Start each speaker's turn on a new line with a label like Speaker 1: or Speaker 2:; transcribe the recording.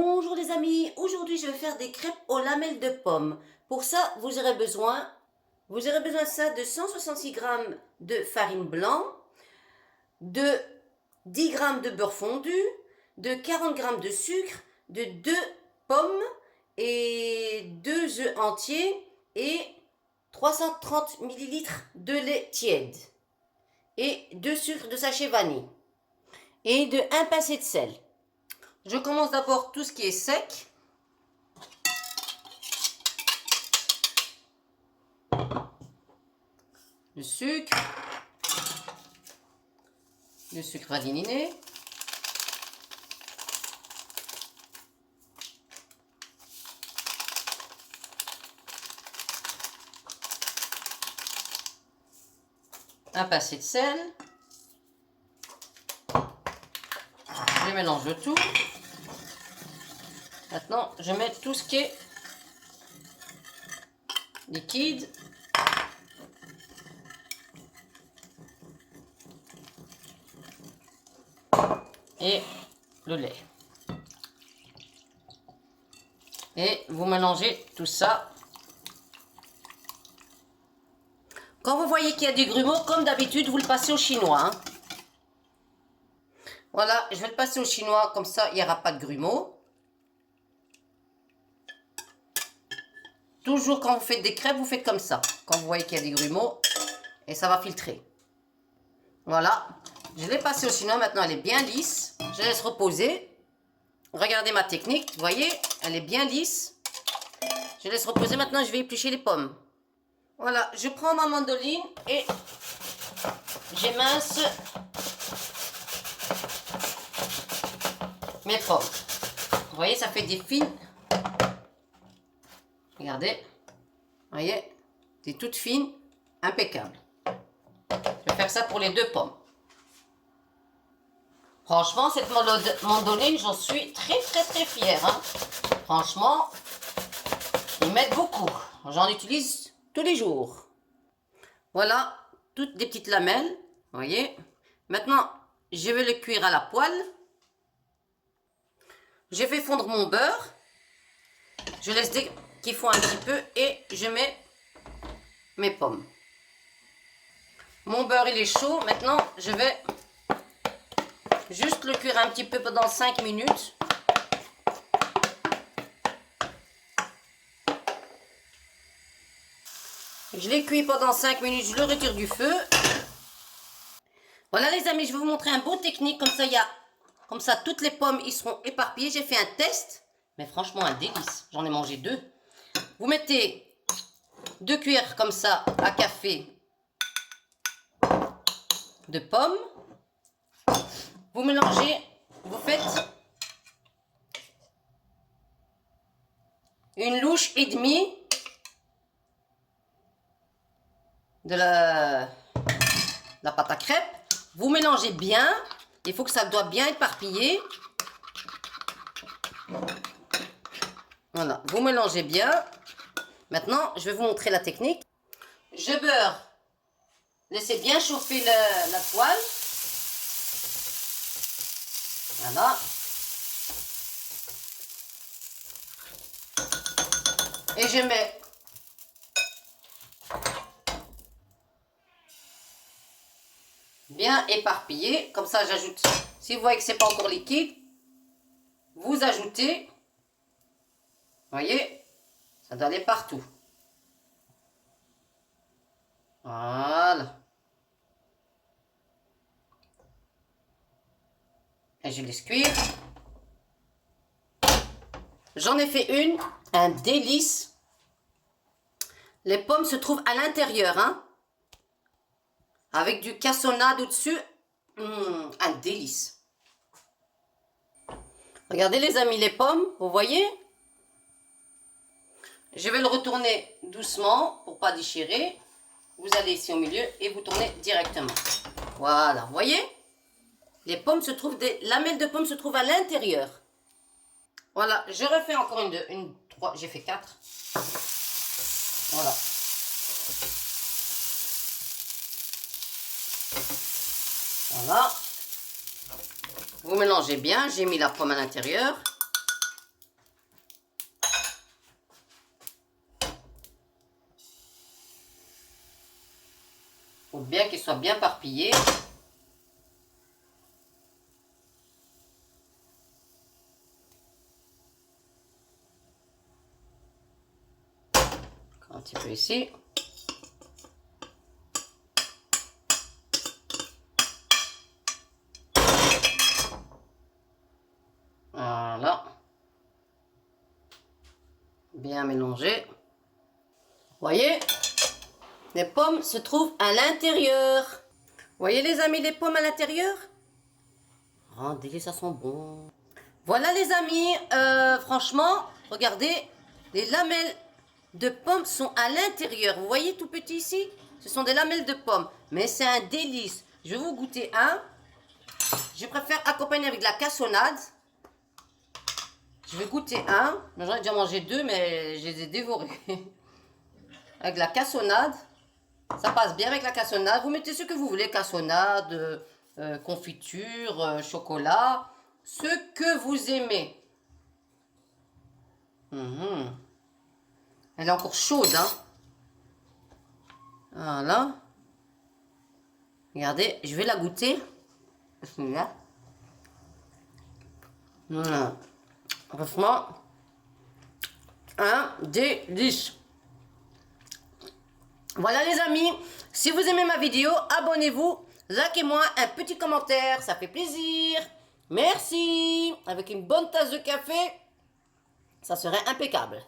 Speaker 1: Bonjour les amis, aujourd'hui je vais faire des crêpes aux lamelles de pommes. Pour ça, vous aurez besoin de ça de 166 g de farine blanc, de 10 g de beurre fondu, de 40 g de sucre, de 2 pommes et 2 œufs entiers et 330 ml de lait tiède et 2 sucres de sachet vanille et de 1 pincée de sel. Je commence d'abord tout ce qui est sec. Le sucre vanilliné. Un pincé de sel. Je mélange le tout. Maintenant, je mets tout ce qui est liquide. Et le lait. Et vous mélangez tout ça. Quand vous voyez qu'il y a des grumeaux, comme d'habitude, vous le passez au chinois. Hein. Voilà, je vais le passer au chinois, comme ça, il n'y aura pas de grumeaux. Toujours quand vous faites des crêpes, vous faites comme ça. Quand vous voyez qu'il y a des grumeaux, et ça va filtrer. Voilà, je l'ai passé au chinois, maintenant elle est bien lisse. Je laisse reposer. Regardez ma technique, vous voyez, elle est bien lisse. Je laisse reposer, maintenant je vais éplucher les pommes. Voilà, je prends ma mandoline et j'émince mes pommes. Vous voyez, ça fait des fines. Regardez, vous voyez, c'est toute fine, impeccable. Je vais faire ça pour les 2 pommes. Franchement, cette mandoline, j'en suis très fière. Hein. Franchement, ils m'aident beaucoup. J'en utilise tous les jours. Voilà, toutes des petites lamelles, vous voyez. Maintenant, je vais le cuire à la poêle. Je fais fondre mon beurre. Je laisse qu'il fond un petit peu et je mets mes pommes. Mon beurre il est chaud. Maintenant je vais juste le cuire un petit peu pendant 5 minutes. Je l'ai cuit pendant 5 minutes, je le retire du feu. Voilà les amis, je vais vous montrer un beau technique. Comme ça toutes les pommes ils seront éparpillées. J'ai fait un test, mais franchement un délice. J'en ai mangé 2. Vous mettez 2 cuillères comme ça à café de pommes. Vous mélangez, vous faites une louche et demie de la pâte à crêpes. Vous mélangez bien. Il faut que ça doit bien éparpiller. Voilà, vous mélangez bien. Maintenant, je vais vous montrer la technique. Je beurre. Laissez bien chauffer la poêle. Voilà. Et je mets bien éparpillé. Comme ça, j'ajoute. Si vous voyez que c'est pas encore liquide, vous ajoutez. Voyez, ça doit aller partout. Voilà. Et je laisse cuire. J'en ai fait une, un délice. Les pommes se trouvent à l'intérieur, hein. Avec du cassonade au-dessus. Un délice. Regardez les amis, les pommes, vous voyez? Je vais le retourner doucement pour pas déchirer. Vous allez ici au milieu et vous tournez directement. Voilà, vous voyez? Les pommes se trouvent, des lamelles de pommes se trouvent à l'intérieur. Voilà, je refais encore une 3, j'ai fait 4. Voilà. Voilà. Vous mélangez bien, j'ai mis la pomme à l'intérieur. faut bien qu'il soit bien parpillé. Un petit peu ici. Voilà. Bien mélangé. Voyez, les pommes se trouvent à l'intérieur. Voyez les amis, les pommes à l'intérieur? Regardez, ça sent bon. Voilà les amis, franchement, regardez, les lamelles de pommes sont à l'intérieur. Vous voyez tout petit ici? Ce sont des lamelles de pommes, mais c'est un délice. Je vais vous goûter un. Je préfère accompagner avec de la cassonade. Je vais goûter un. J'en ai déjà mangé deux, mais je les ai dévorés. Avec la cassonade. Ça passe bien avec la cassonade. Vous mettez ce que vous voulez. Cassonade, confiture, chocolat. Ce que vous aimez. Elle est encore chaude, hein. Voilà. Regardez, je vais la goûter. Là. Franchement, un délice. Voilà les amis, si vous aimez ma vidéo, abonnez-vous, likez-moi un petit commentaire, ça fait plaisir. Merci. Avec une bonne tasse de café, ça serait impeccable.